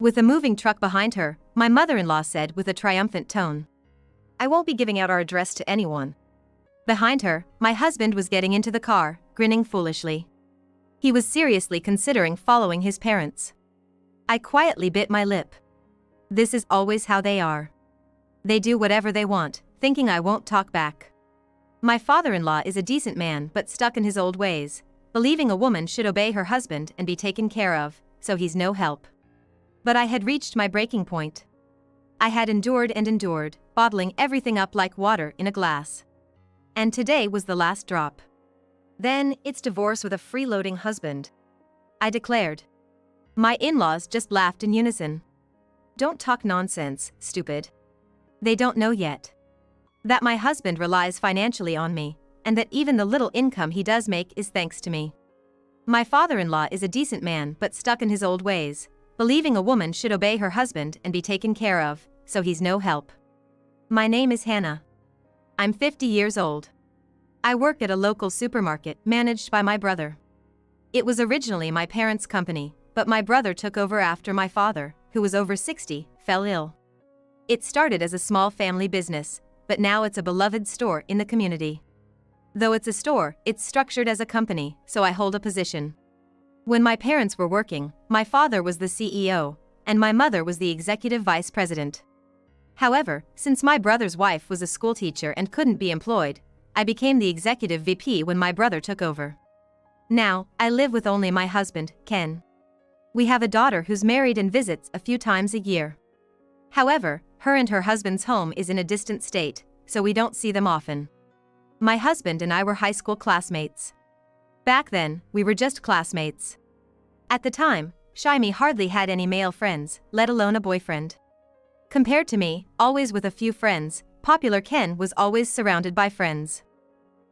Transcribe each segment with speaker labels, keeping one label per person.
Speaker 1: With a moving truck behind her, my mother-in-law said with a triumphant tone. "I won't be giving out our address to anyone." Behind her, my husband was getting into the car, grinning foolishly. He was seriously considering following his parents. I quietly bit my lip. This is always how they are. They do whatever they want, thinking I won't talk back. My father-in-law is a decent man but stuck in his old ways, believing a woman should obey her husband and be taken care of, so he's no help. But I had reached my breaking point. I had endured and endured, bottling everything up like water in a glass. And today was the last drop. Then, it's divorce with a freeloading husband, I declared. My in-laws just laughed in unison. "Don't talk nonsense, stupid. They don't know yet that my husband relies financially on me, and that even the little income he does make is thanks to me. My father-in-law is a decent man but stuck in his old ways, believing a woman should obey her husband and be taken care of, so he's no help. My name is Hannah. I'm 50 years old. I work at a local supermarket managed by my brother. It was originally my parents' company, but my brother took over after my father, who was over 60, fell ill. It started as a small family business, but now it's a beloved store in the community. Though it's a store, it's structured as a company, so I hold a position. When my parents were working, my father was the CEO, and my mother was the executive vice president. However, since my brother's wife was a schoolteacher and couldn't be employed, I became the executive VP when my brother took over. Now, I live with only my husband, Ken. We have a daughter who's married and visits a few times a year. However, her and her husband's home is in a distant state, so we don't see them often. My husband and I were high school classmates. Back then, we were just classmates. At the time, Shymi hardly had any male friends, let alone a boyfriend. Compared to me, always with a few friends, popular Ken was always surrounded by friends.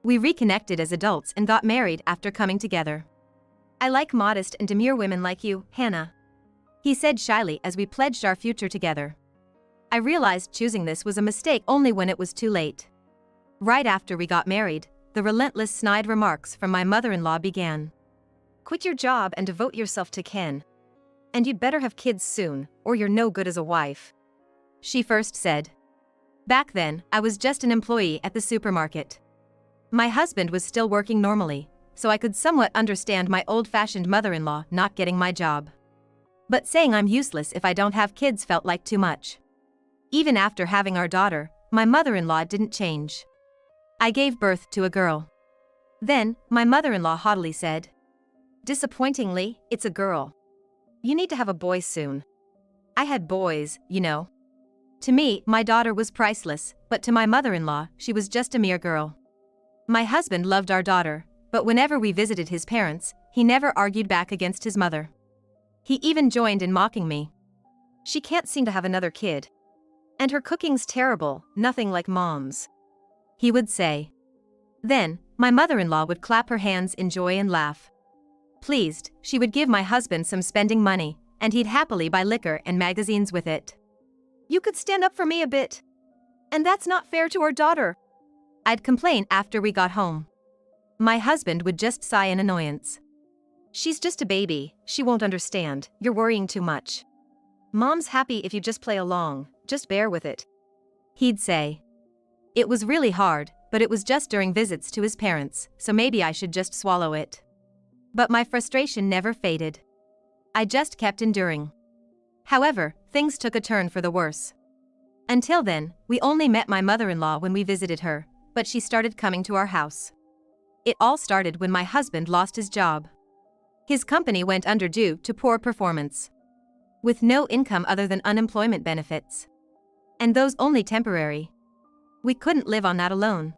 Speaker 1: We reconnected as adults and got married after coming together. "I like modest and demure women like you, Hannah," he said shyly as we pledged our future together. I realized choosing this was a mistake only when it was too late. Right after we got married, the relentless snide remarks from my mother-in-law began. "Quit your job and devote yourself to Ken. And you'd better have kids soon, or you're no good as a wife," she first said. Back then, I was just an employee at the supermarket. My husband was still working normally, so I could somewhat understand my old-fashioned mother-in-law not getting my job. But saying I'm useless if I don't have kids felt like too much. Even after having our daughter, my mother-in-law didn't change. I gave birth to a girl. Then, my mother-in-law haughtily said, "Disappointingly, it's a girl. You need to have a boy soon." I had boys, you know. To me, my daughter was priceless, but to my mother-in-law, she was just a mere girl. My husband loved our daughter, but whenever we visited his parents, he never argued back against his mother. He even joined in mocking me. "She can't seem to have another kid. And her cooking's terrible, nothing like Mom's," he would say. Then, my mother-in-law would clap her hands in joy and laugh. Pleased, she would give my husband some spending money, and he'd happily buy liquor and magazines with it. "You could stand up for me a bit. And that's not fair to our daughter," I'd complain after we got home. My husband would just sigh in annoyance. "She's just a baby, she won't understand, you're worrying too much. Mom's happy if you just play along, just bear with it," he'd say. It was really hard, but it was just during visits to his parents, so maybe I should just swallow it. But my frustration never faded. I just kept enduring. However, things took a turn for the worse. Until then, we only met my mother-in-law when we visited her, but she started coming to our house. It all started when my husband lost his job. His company went under due to poor performance. With no income other than unemployment benefits. And those only temporary. We couldn't live on that alone.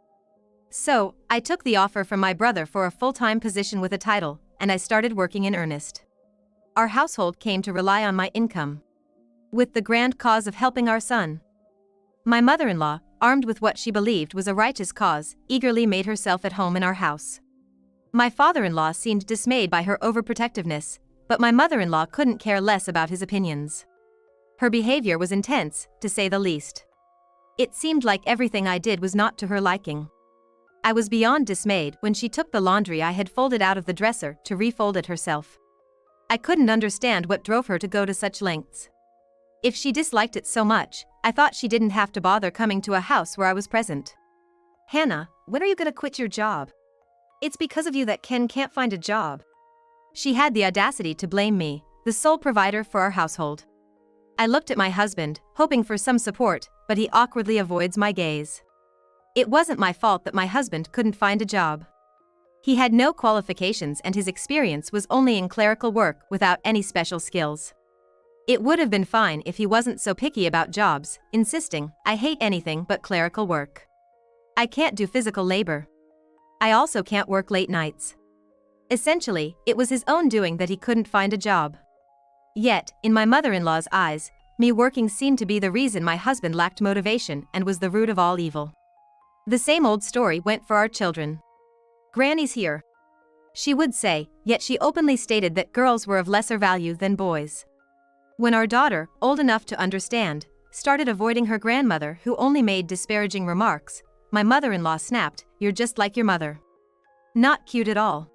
Speaker 1: So, I took the offer from my brother for a full-time position with a title, and I started working in earnest. Our household came to rely on my income. With the grand cause of helping our son. My mother-in-law, armed with what she believed was a righteous cause, eagerly made herself at home in our house. My father-in-law seemed dismayed by her overprotectiveness, but my mother-in-law couldn't care less about his opinions. Her behavior was intense, to say the least. It seemed like everything I did was not to her liking. I was beyond dismayed when she took the laundry I had folded out of the dresser to refold it herself. I couldn't understand what drove her to go to such lengths. If she disliked it so much, I thought she didn't have to bother coming to a house where I was present. Hannah, when are you gonna quit your job? It's because of you that Ken can't find a job. She had the audacity to blame me, the sole provider for our household. I looked at my husband, hoping for some support, but he awkwardly avoids my gaze. It wasn't my fault that my husband couldn't find a job. He had no qualifications and his experience was only in clerical work without any special skills. It would have been fine if he wasn't so picky about jobs, insisting, "I hate anything but clerical work. I can't do physical labor. I also can't work late nights." Essentially, it was his own doing that he couldn't find a job. Yet, in my mother-in-law's eyes, me working seemed to be the reason my husband lacked motivation and was the root of all evil. The same old story went for our children. "Granny's here," she would say, yet she openly stated that girls were of lesser value than boys. When our daughter, old enough to understand, started avoiding her grandmother who only made disparaging remarks, my mother-in-law snapped, "You're just like your mother. Not cute at all."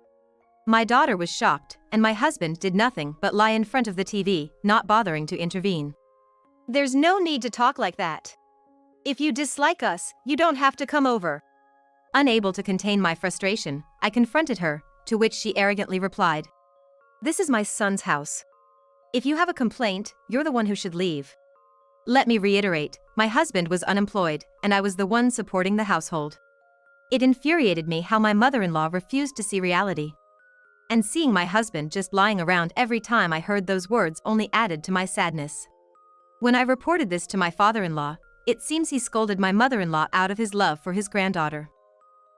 Speaker 1: My daughter was shocked, and my husband did nothing but lie in front of the TV, not bothering to intervene. "There's no need to talk like that. If you dislike us, you don't have to come over." Unable to contain my frustration, I confronted her, to which she arrogantly replied, "This is my son's house. If you have a complaint, you're the one who should leave." Let me reiterate, my husband was unemployed, and I was the one supporting the household. It infuriated me how my mother-in-law refused to see reality. And seeing my husband just lying around every time I heard those words only added to my sadness. When I reported this to my father-in-law, it seems he scolded my mother-in-law out of his love for his granddaughter.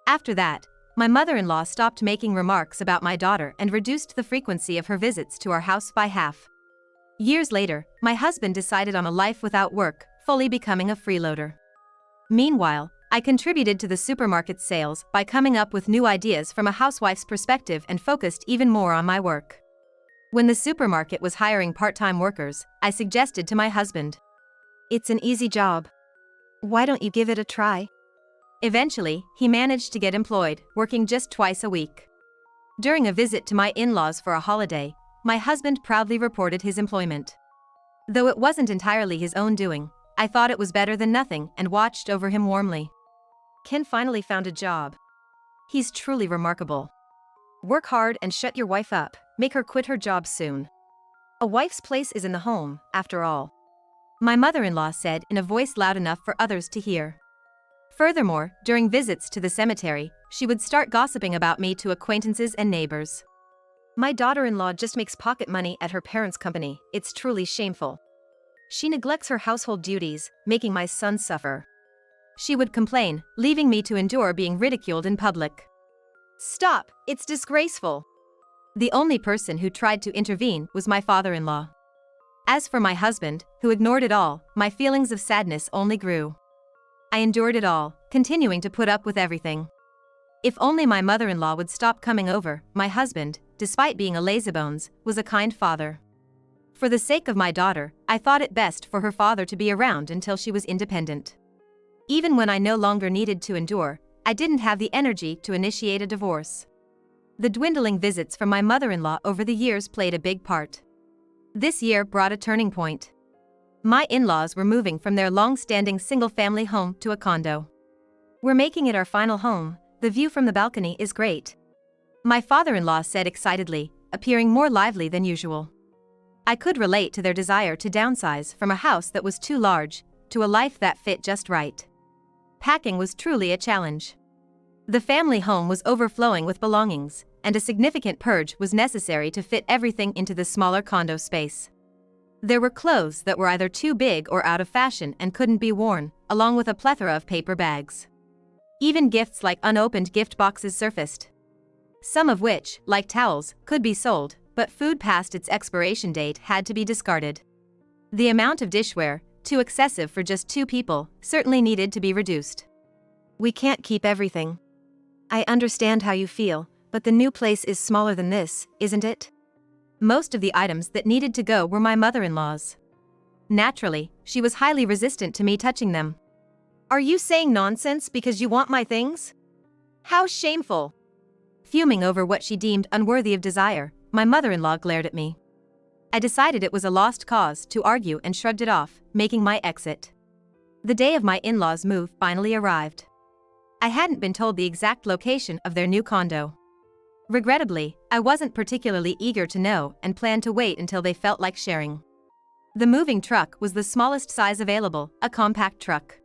Speaker 1: After that, my mother-in-law stopped making remarks about my daughter and reduced the frequency of her visits to our house by half. Years later, my husband decided on a life without work, fully becoming a freeloader. Meanwhile, I contributed to the supermarket's sales by coming up with new ideas from a housewife's perspective and focused even more on my work. When the supermarket was hiring part-time workers, I suggested to my husband, "It's an easy job. Why don't you give it a try?" Eventually, he managed to get employed, working just twice a week. During a visit to my in-laws for a holiday, my husband proudly reported his employment. Though it wasn't entirely his own doing, I thought it was better than nothing and watched over him warmly. "Ken finally found a job. He's truly remarkable. Work hard and shut your wife up, make her quit her job soon. A wife's place is in the home, after all," my mother-in-law said in a voice loud enough for others to hear. Furthermore, during visits to the cemetery, she would start gossiping about me to acquaintances and neighbors. "My daughter-in-law just makes pocket money at her parents' company, it's truly shameful. She neglects her household duties, making my son suffer," she would complain, leaving me to endure being ridiculed in public. "Stop, it's disgraceful." The only person who tried to intervene was my father-in-law. As for my husband, who ignored it all, my feelings of sadness only grew. I endured it all, continuing to put up with everything. If only my mother-in-law would stop coming over, my husband, despite being a lazybones, was a kind father. For the sake of my daughter, I thought it best for her father to be around until she was independent. Even when I no longer needed to endure, I didn't have the energy to initiate a divorce. The dwindling visits from my mother-in-law over the years played a big part. This year brought a turning point. My in-laws were moving from their long-standing single-family home to a condo. "We're making it our final home, the view from the balcony is great," my father-in-law said excitedly, appearing more lively than usual. I could relate to their desire to downsize from a house that was too large, to a life that fit just right. Packing was truly a challenge. The family home was overflowing with belongings, and a significant purge was necessary to fit everything into the smaller condo space. There were clothes that were either too big or out of fashion and couldn't be worn, along with a plethora of paper bags. Even gifts like unopened gift boxes surfaced. Some of which, like towels, could be sold, but food past its expiration date had to be discarded. The amount of dishware, too excessive for just 2 people, certainly needed to be reduced. "We can't keep everything. I understand how you feel, but the new place is smaller than this, isn't it?" Most of the items that needed to go were my mother-in-law's. Naturally, she was highly resistant to me touching them. "Are you saying nonsense because you want my things? How shameful!" Fuming over what she deemed unworthy of desire, my mother-in-law glared at me. I decided it was a lost cause to argue and shrugged it off, making my exit. The day of my in-laws' move finally arrived. I hadn't been told the exact location of their new condo. Regrettably, I wasn't particularly eager to know and planned to wait until they felt like sharing. The moving truck was the smallest size available, a compact truck.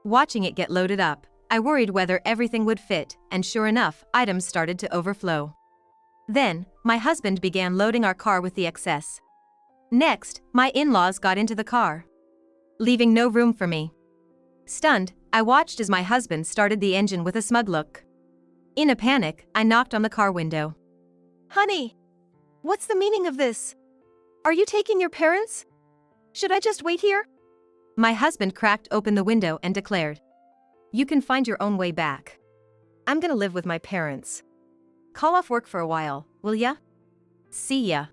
Speaker 1: Watching it get loaded up, I worried whether everything would fit, and sure enough, items started to overflow. Then, my husband began loading our car with the excess. Next, my in-laws got into the car, leaving no room for me. Stunned, I watched as my husband started the engine with a smug look. In a panic, I knocked on the car window.
Speaker 2: Honey, what's the meaning of this? Are you taking your parents? Should I just wait here?
Speaker 1: My husband cracked open the window and declared, "You can find your own way back. I'm gonna live with my parents. Call off work for a while, will ya? See ya."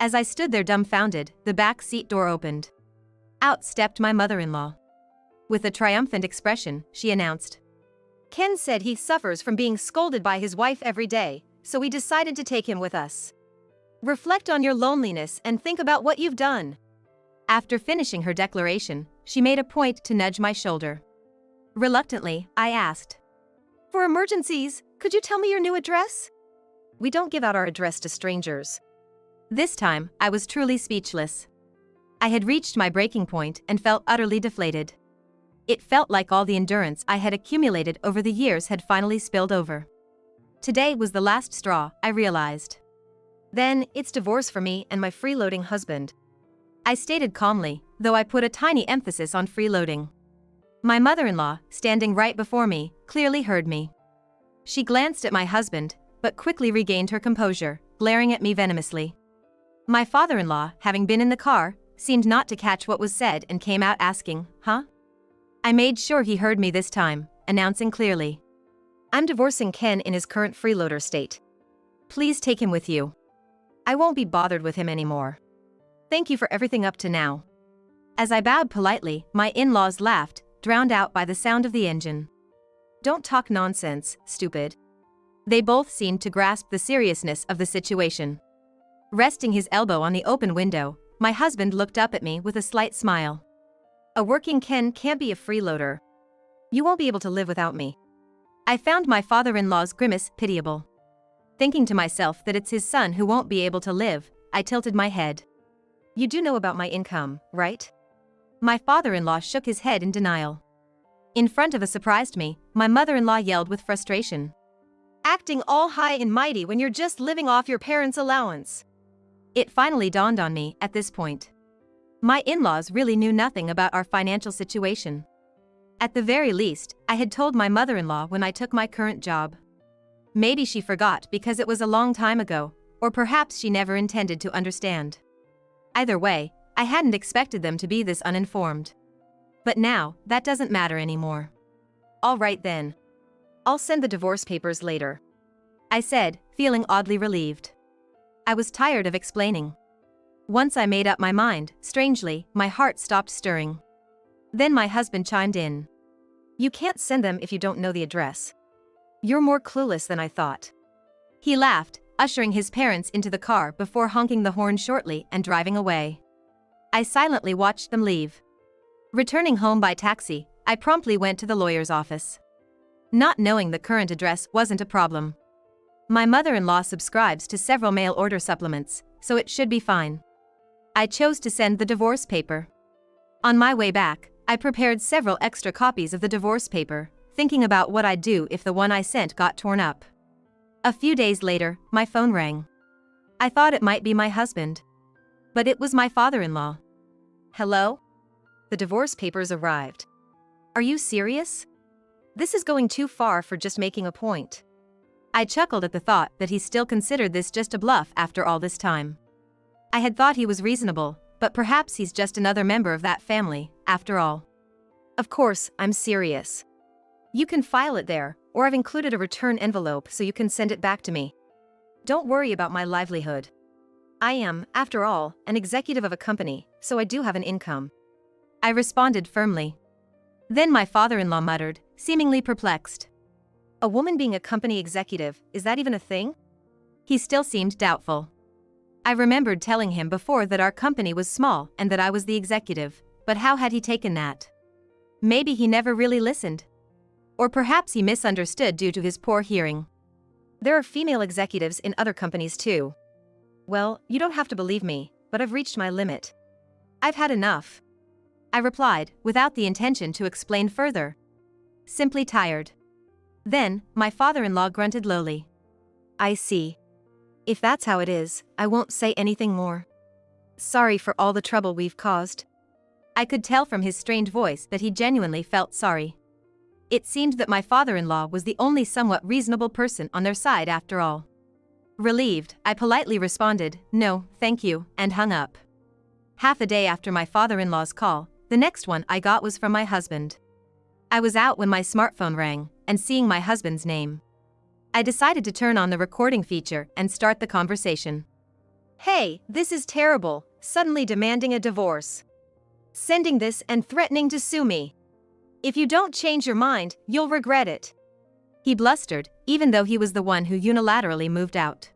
Speaker 1: As I stood there dumbfounded, the back seat door opened. Out stepped my mother-in-law. With a triumphant expression, she announced,
Speaker 2: "Ken said he suffers from being scolded by his wife every day, so we decided to take him with us. Reflect on your loneliness and think about what you've done."
Speaker 1: After finishing her declaration, she made a point to nudge my shoulder. Reluctantly, I asked,
Speaker 2: "For emergencies, could you tell me your new address?"
Speaker 1: "We don't give out our address to strangers." This time, I was truly speechless. I had reached my breaking point and felt utterly deflated. It felt like all the endurance I had accumulated over the years had finally spilled over. Today was the last straw, I realized.
Speaker 2: "Then, it's divorce for me and my freeloading husband,"
Speaker 1: I stated calmly, though I put a tiny emphasis on freeloading. My mother-in-law, standing right before me, clearly heard me. She glanced at my husband, but quickly regained her composure, glaring at me venomously. My father-in-law, having been in the car, seemed not to catch what was said and came out asking, "Huh?" I made sure he heard me this time, announcing clearly,
Speaker 2: "I'm divorcing Ken in his current freeloader state.
Speaker 1: Please take him with you. I won't be bothered with him anymore. Thank you for everything up to now." As I bowed politely, my in-laws laughed, drowned out by the sound of the engine. "Don't talk nonsense, stupid." They both seemed to grasp the seriousness of the situation. Resting his elbow on the open window, my husband looked up at me with a slight smile.
Speaker 2: "A working Ken can't be a freeloader. You won't be able to live without me."
Speaker 1: I found my father-in-law's grimace pitiable. Thinking to myself that it's his son who won't be able to live, I tilted my head.
Speaker 2: "You do know about my income, right?"
Speaker 1: My father-in-law shook his head in denial. In front of a surprised me, my mother-in-law yelled with frustration,
Speaker 2: "Acting all high and mighty when you're just living off your parents' allowance."
Speaker 1: It finally dawned on me at this point. My in-laws really knew nothing about our financial situation. At the very least, I had told my mother-in-law when I took my current job. Maybe she forgot because it was a long time ago, or perhaps she never intended to understand. Either way, I hadn't expected them to be this uninformed. But now, that doesn't matter anymore.
Speaker 2: "All right then. I'll send the divorce papers later,"
Speaker 1: I said, feeling oddly relieved. I was tired of explaining. Once I made up my mind, strangely, my heart stopped stirring. Then my husband chimed in.
Speaker 2: "You can't send them if you don't know the address. You're more clueless than I thought."
Speaker 1: He laughed, ushering his parents into the car before honking the horn shortly and driving away. I silently watched them leave. Returning home by taxi, I promptly went to the lawyer's office. Not knowing the current address wasn't a problem. My mother-in-law subscribes to several mail order supplements, so it should be fine. I chose to send the divorce paper. On my way back, I prepared several extra copies of the divorce paper, thinking about what I'd do if the one I sent got torn up. A few days later, my phone rang. I thought it might be my husband. But it was my father-in-law.
Speaker 2: "Hello? The divorce papers arrived."
Speaker 1: "Are you serious?"
Speaker 2: "This is going too far for just making a point."
Speaker 1: I chuckled at the thought that he still considered this just a bluff after all this time. I had thought he was reasonable, but perhaps he's just another member of that family, after all.
Speaker 2: "Of course, I'm serious. You can file it there, or I've included a return envelope so you can send it back to me. Don't worry about my livelihood. I am, after all, an executive of a company, so I do have an income."
Speaker 1: I responded firmly. Then my father-in-law muttered, seemingly perplexed.
Speaker 2: "A woman being a company executive, is that even a thing?"
Speaker 1: He still seemed doubtful. I remembered telling him before that our company was small and that I was the executive, but how had he taken that? Maybe he never really listened. Or perhaps he misunderstood due to his poor hearing. There are female executives in other companies too. Well, you don't have to believe me, but I've reached my limit. I've had enough. I replied, without the intention to explain further. Simply tired. Then, my father-in-law grunted lowly. I see. If that's how it is, I won't say anything more. Sorry for all the trouble we've caused. I could tell from his strained voice that he genuinely felt sorry. It seemed that my father-in-law was the only somewhat reasonable person on their side after all. Relieved, I politely responded, "No, thank you," and hung up. Half a day after my father-in-law's call, the next one I got was from my husband. I was out when my smartphone rang, and seeing my husband's name, I decided to turn on the recording feature and start the conversation. "Hey, this is terrible, suddenly demanding a divorce. Sending this and threatening to sue me. If you don't change your mind, you'll regret it." He blustered, even though he was the one who unilaterally moved out.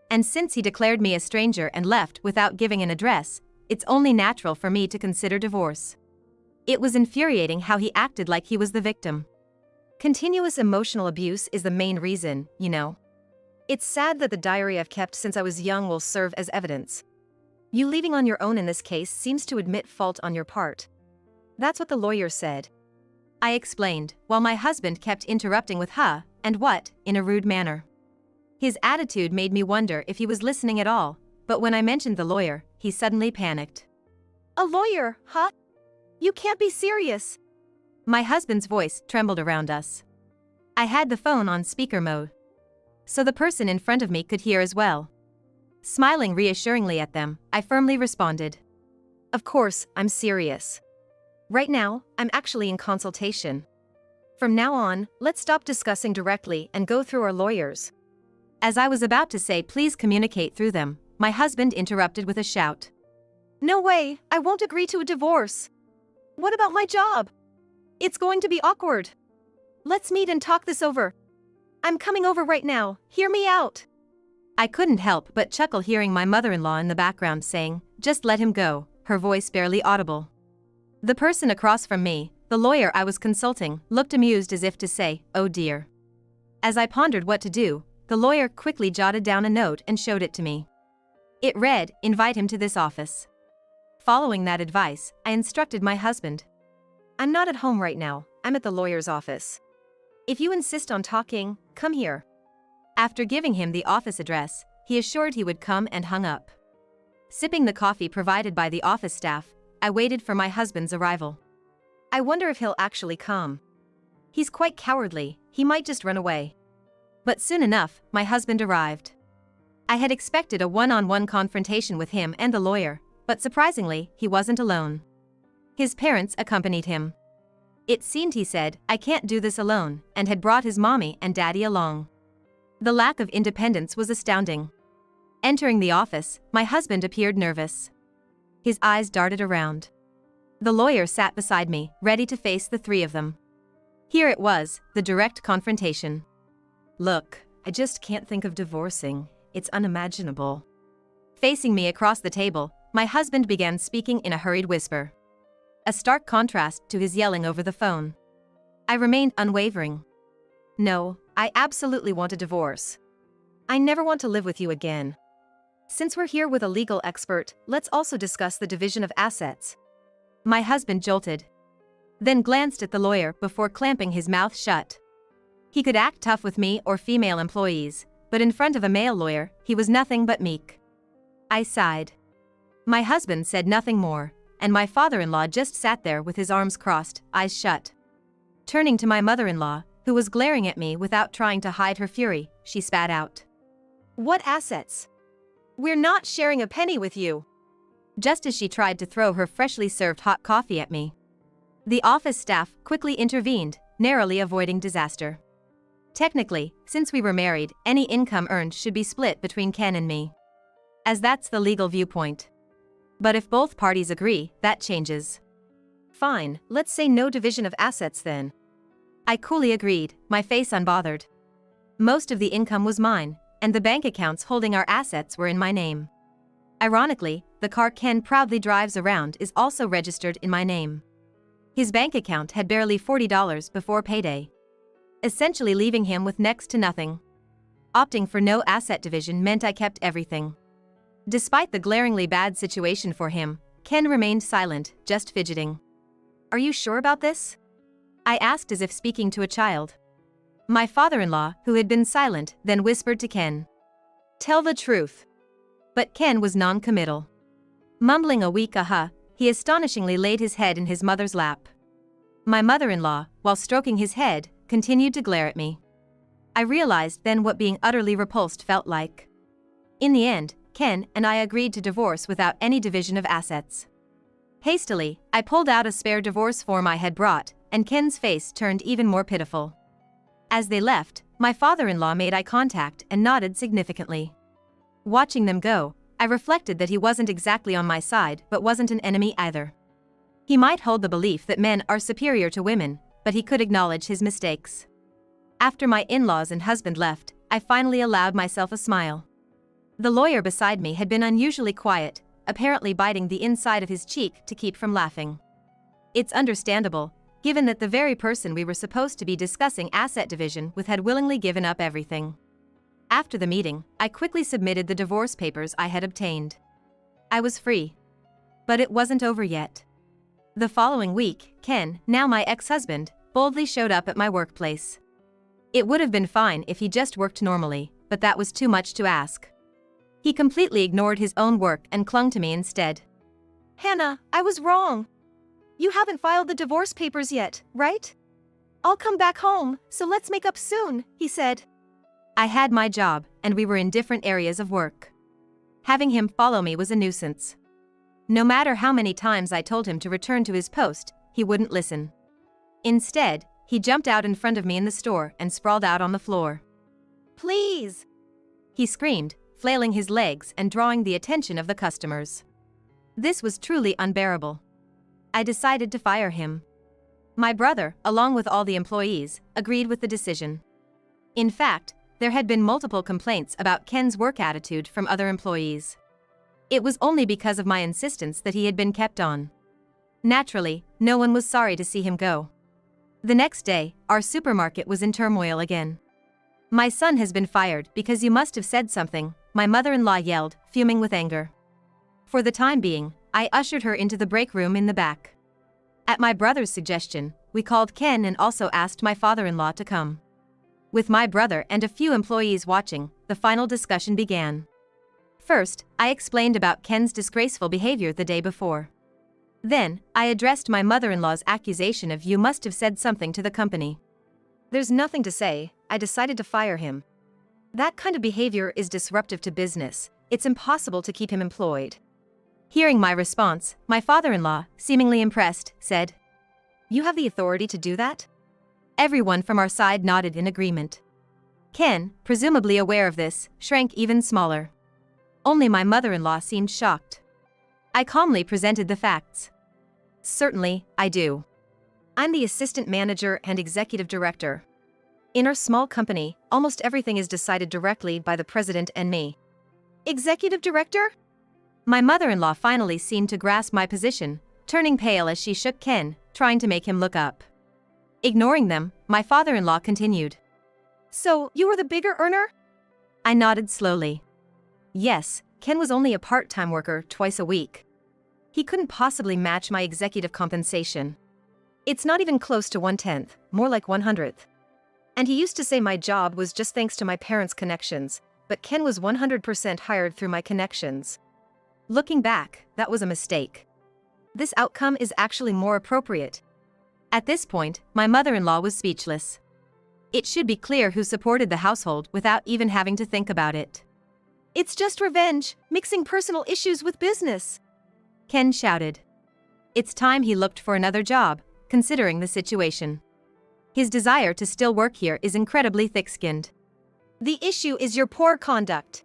Speaker 1: And since he declared me a stranger and left without giving an address, it's only natural for me to consider divorce. It was infuriating how he acted like he was the victim. Continuous emotional abuse is the main reason, you know. It's sad that the diary I've kept since I was young will serve as evidence. You leaving on your own in this case seems to admit fault on your part. That's what the lawyer said. I explained, while my husband kept interrupting with "huh" and "what" in a rude manner. His attitude made me wonder if he was listening at all, but when I mentioned the lawyer, he suddenly panicked. "A lawyer, huh? You can't be serious." My husband's voice trembled around us. I had the phone on speaker mode, so the person in front of me could hear as well. Smiling reassuringly at them, I firmly responded, "Of course, I'm serious. Right now, I'm actually in consultation. From now on, let's stop discussing directly and go through our lawyers." As I was about to say please communicate through them, my husband interrupted with a shout. "No way, I won't agree to a divorce. What about my job? It's going to be awkward. Let's meet and talk this over. I'm coming over right now, hear me out." I couldn't help but chuckle hearing my mother-in-law in the background saying, "Just let him go," her voice barely audible. The person across from me, the lawyer I was consulting, looked amused as if to say, "Oh dear." As I pondered what to do, the lawyer quickly jotted down a note and showed it to me. It read, "Invite him to this office." Following that advice, I instructed my husband. "I'm not at home right now, I'm at the lawyer's office. If you insist on talking, come here." After giving him the office address, he assured he would come and hung up. Sipping the coffee provided by the office staff, I waited for my husband's arrival. I wonder if he'll actually come. He's quite cowardly, he might just run away. But soon enough, my husband arrived. I had expected a one-on-one confrontation with him and the lawyer, but surprisingly, he wasn't alone. His parents accompanied him. It seemed he said, "I can't do this alone," and had brought his mommy and daddy along. The lack of independence was astounding. Entering the office, my husband appeared nervous. His eyes darted around. The lawyer sat beside me, ready to face the three of them. Here it was, the direct confrontation. "Look, I just can't think of divorcing. It's unimaginable." Facing me across the table, my husband began speaking in a hurried whisper. A stark contrast to his yelling over the phone. I remained unwavering. "No, I absolutely want a divorce. I never want to live with you again. Since we're here with a legal expert, let's also discuss the division of assets." My husband jolted, then glanced at the lawyer before clamping his mouth shut. He could act tough with me or female employees, but in front of a male lawyer, he was nothing but meek. I sighed. My husband said nothing more, and my father-in-law just sat there with his arms crossed, eyes shut. Turning to my mother-in-law, who was glaring at me without trying to hide her fury, she spat out, "What assets? We're not sharing a penny with you." Just as she tried to throw her freshly served hot coffee at me, the office staff quickly intervened, narrowly avoiding disaster. Technically, since we were married, any income earned should be split between Ken and me, as that's the legal viewpoint. But if both parties agree, that changes. Fine, let's say no division of assets then. I coolly agreed, my face unbothered. Most of the income was mine, and the bank accounts holding our assets were in my name. Ironically, the car Ken proudly drives around is also registered in my name. His bank account had barely $40 before payday, essentially leaving him with next to nothing. Opting for no asset division meant I kept everything. Despite the glaringly bad situation for him, Ken remained silent, just fidgeting. "Are you sure about this?" I asked as if speaking to a child. My father-in-law, who had been silent, then whispered to Ken, "Tell the truth." But Ken was non-committal. Mumbling a weak he astonishingly laid his head in his mother's lap. My mother-in-law, while stroking his head, continued to glare at me. I realized then what being utterly repulsed felt like. In the end, Ken and I agreed to divorce without any division of assets. Hastily, I pulled out a spare divorce form I had brought, and Ken's face turned even more pitiful. As they left, my father-in-law made eye contact and nodded significantly. Watching them go, I reflected that he wasn't exactly on my side but wasn't an enemy either. He might hold the belief that men are superior to women, but he could acknowledge his mistakes. After my in-laws and husband left, I finally allowed myself a smile. The lawyer beside me had been unusually quiet, apparently biting the inside of his cheek to keep from laughing. It's understandable, given that the very person we were supposed to be discussing asset division with had willingly given up everything. After the meeting, I quickly submitted the divorce papers I had obtained. I was free. But it wasn't over yet. The following week, Ken, now my ex-husband, boldly showed up at my workplace. It would have been fine if he just worked normally, but that was too much to ask. He completely ignored his own work and clung to me instead.
Speaker 2: "Hannah, I was wrong. You haven't filed the divorce papers yet, right? I'll come back home, so let's make up soon," he said.
Speaker 1: I had my job, and we were in different areas of work. Having him follow me was a nuisance. No matter how many times I told him to return to his post, he wouldn't listen. Instead, he jumped out in front of me in the store and sprawled out on the floor.
Speaker 2: "Please!"
Speaker 1: he screamed, flailing his legs and drawing the attention of the customers. This was truly unbearable. I decided to fire him. My brother, along with all the employees, agreed with the decision. In fact, there had been multiple complaints about Ken's work attitude from other employees. It was only because of my insistence that he had been kept on. Naturally, no one was sorry to see him go. The next day, our supermarket was in turmoil again. "My son has been fired because you must have said something," my mother-in-law yelled, fuming with anger. For the time being, I ushered her into the break room in the back. At my brother's suggestion, we called Ken and also asked my father-in-law to come. With my brother and a few employees watching, the final discussion began. First, I explained about Ken's disgraceful behavior the day before. Then, I addressed my mother-in-law's accusation of "you must have said something to the company."
Speaker 2: "There's nothing to say, I decided to fire him. That kind of behavior is disruptive to business, it's impossible to keep him employed."
Speaker 1: Hearing my response, my father-in-law, seemingly impressed, said,
Speaker 2: "You have the authority to do that?"
Speaker 1: Everyone from our side nodded in agreement. Ken, presumably aware of this, shrank even smaller. Only my mother-in-law seemed shocked. I calmly presented the facts. "Certainly, I do.
Speaker 2: I'm the assistant manager and executive director. In our small company, almost everything is decided directly by the president and me." "Executive director?"
Speaker 1: My mother-in-law finally seemed to grasp my position, turning pale as she shook Ken, trying to make him look up. Ignoring them, my father-in-law continued.
Speaker 2: "So, you were the bigger earner?"
Speaker 1: I nodded slowly. Yes, Ken was only a part-time worker twice a week. He couldn't possibly match my executive compensation. It's not even close to 1/10, more like 100th. And he used to say my job was just thanks to my parents' connections, but Ken was 100% hired through my connections. Looking back, that was a mistake. This outcome is actually more appropriate. At this point, my mother-in-law was speechless. It should be clear who supported the household without even having to think about it.
Speaker 2: "It's just revenge, mixing personal issues with business,"
Speaker 1: Ken shouted. It's time he looked for another job, considering the situation. His desire to still work here is incredibly thick-skinned.
Speaker 2: "The issue is your poor conduct.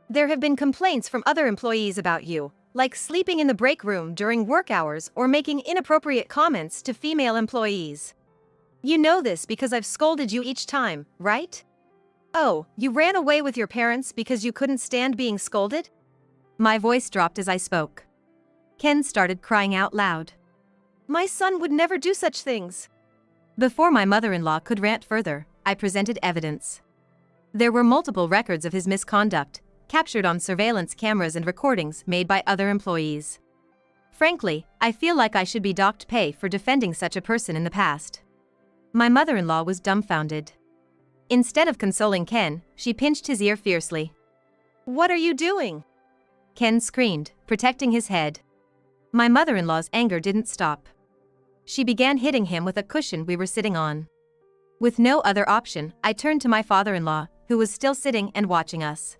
Speaker 2: There have been complaints from other employees about you, like sleeping in the break room during work hours or making inappropriate comments to female employees. You know this because I've scolded you each time, right? Oh, you ran away with your parents because you couldn't stand being scolded?"
Speaker 1: My voice dropped as I spoke. Ken started crying out loud.
Speaker 2: My son would never do such things.
Speaker 1: Before my mother-in-law could rant further, I presented evidence. There were multiple records of his misconduct, captured on surveillance cameras and recordings made by other employees. Frankly, I feel like I should be docked pay for defending such a person in the past. My mother-in-law was dumbfounded. Instead of consoling Ken, she pinched his ear fiercely.
Speaker 2: What are you doing?
Speaker 1: Ken screamed, protecting his head. My mother-in-law's anger didn't stop. She began hitting him with a cushion we were sitting on. With no other option, I turned to my father-in-law, who was still sitting and watching us.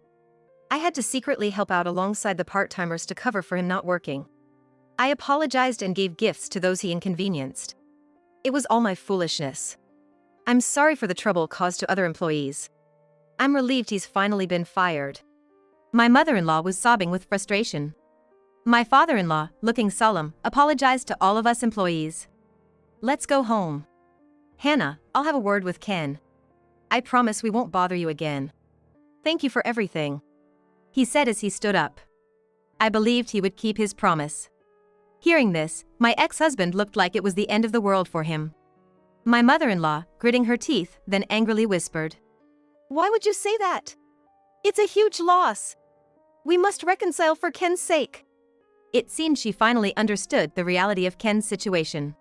Speaker 2: I had to secretly help out alongside the part-timers to cover for him not working. I apologized and gave gifts to those he inconvenienced. It was all my foolishness. I'm sorry for the trouble caused to other employees. I'm relieved he's finally been fired.
Speaker 1: My mother-in-law was sobbing with frustration. My father-in-law, looking solemn, apologized to all of us employees.
Speaker 2: Let's go home. Hannah, I'll have a word with Ken. I promise we won't bother you again. Thank you for everything,
Speaker 1: he said as he stood up. I believed he would keep his promise. Hearing this, my ex-husband looked like it was the end of the world for him. My mother-in-law, gritting her teeth, then angrily whispered.
Speaker 2: Why would you say that? It's a huge loss. We must reconcile for Ken's sake.
Speaker 1: It seemed she finally understood the reality of Ken's situation.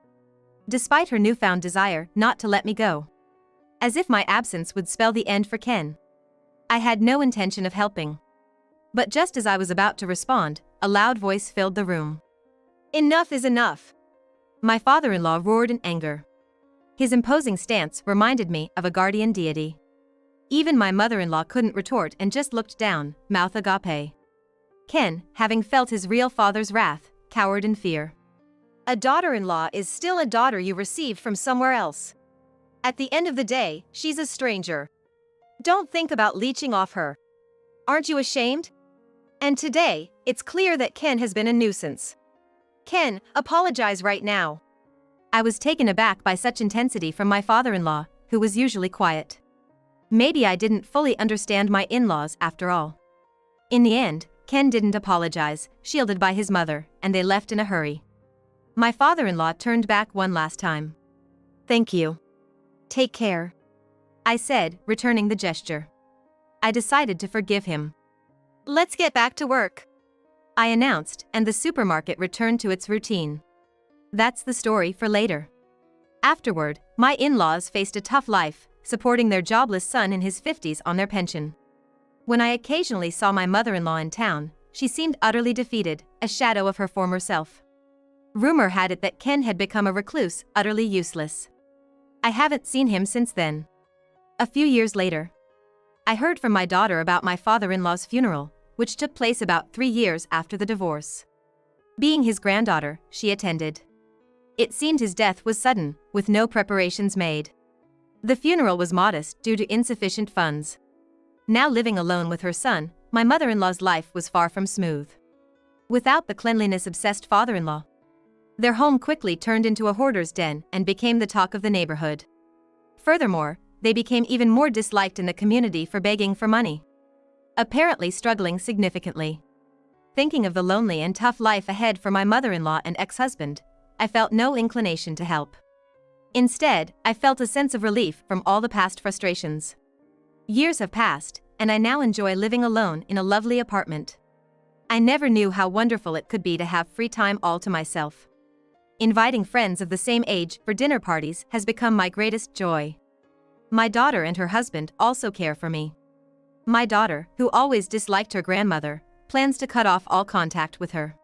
Speaker 1: Despite her newfound desire not to let me go. As if my absence would spell the end for Ken. I had no intention of helping. But just as I was about to respond, a loud voice filled the room.
Speaker 2: Enough is enough.
Speaker 1: My father-in-law roared in anger. His imposing stance reminded me of a guardian deity. Even my mother-in-law couldn't retort and just looked down, mouth agape. Ken, having felt his real father's wrath, cowered in fear.
Speaker 2: A daughter-in-law is still a daughter you received from somewhere else. At the end of the day, she's a stranger. Don't think about leeching off her. Aren't you ashamed? And today, it's clear that Ken has been a nuisance. Ken, apologize right now.
Speaker 1: I was taken aback by such intensity from my father-in-law, who was usually quiet. Maybe I didn't fully understand my in-laws after all. In the end, Ken didn't apologize, shielded by his mother, and they left in a hurry. My father-in-law turned back one last time.
Speaker 2: Thank you. Take care,
Speaker 1: I said, returning the gesture. I decided to forgive him.
Speaker 2: Let's get back to work,
Speaker 1: I announced, and the supermarket returned to its routine. That's the story for later. Afterward, my in-laws faced a tough life, supporting their jobless son in his 50s on their pension. When I occasionally saw my mother-in-law in town, she seemed utterly defeated, a shadow of her former self. Rumor had it that Ken had become a recluse, utterly useless. I haven't seen him since then. A few years later, I heard from my daughter about my father-in-law's funeral, which took place about 3 years after the divorce. Being his granddaughter, she attended. It seemed his death was sudden, with no preparations made. The funeral was modest due to insufficient funds. Now living alone with her son, my mother-in-law's life was far from smooth. Without the cleanliness-obsessed father-in-law, their home quickly turned into a hoarder's den and became the talk of the neighborhood. Furthermore, they became even more disliked in the community for begging for money. Apparently struggling significantly. Thinking of the lonely and tough life ahead for my mother-in-law and ex-husband, I felt no inclination to help. Instead, I felt a sense of relief from all the past frustrations. Years have passed, and I now enjoy living alone in a lovely apartment. I never knew how wonderful it could be to have free time all to myself. Inviting friends of the same age for dinner parties has become my greatest joy. My daughter and her husband also care for me. My daughter, who always disliked her grandmother, plans to cut off all contact with her.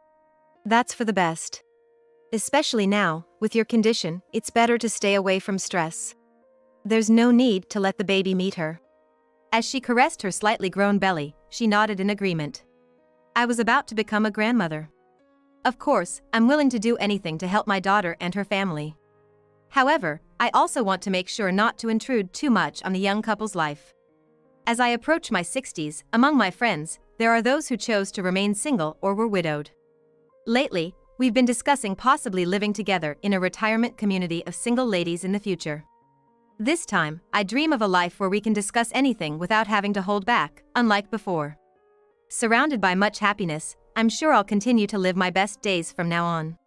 Speaker 2: That's for the best. Especially now, with your condition, it's better to stay away from stress. There's no need to let the baby meet her.
Speaker 1: As she caressed her slightly grown belly, she nodded in agreement. I was about to become a grandmother. Of course, I'm willing to do anything to help my daughter and her family. However, I also want to make sure not to intrude too much on the young couple's life. As I approach my 60s, among my friends, there are those who chose to remain single or were widowed. Lately, we've been discussing possibly living together in a retirement community of single ladies in the future. This time, I dream of a life where we can discuss anything without having to hold back, unlike before. Surrounded by much happiness, I'm sure I'll continue to live my best days from now on.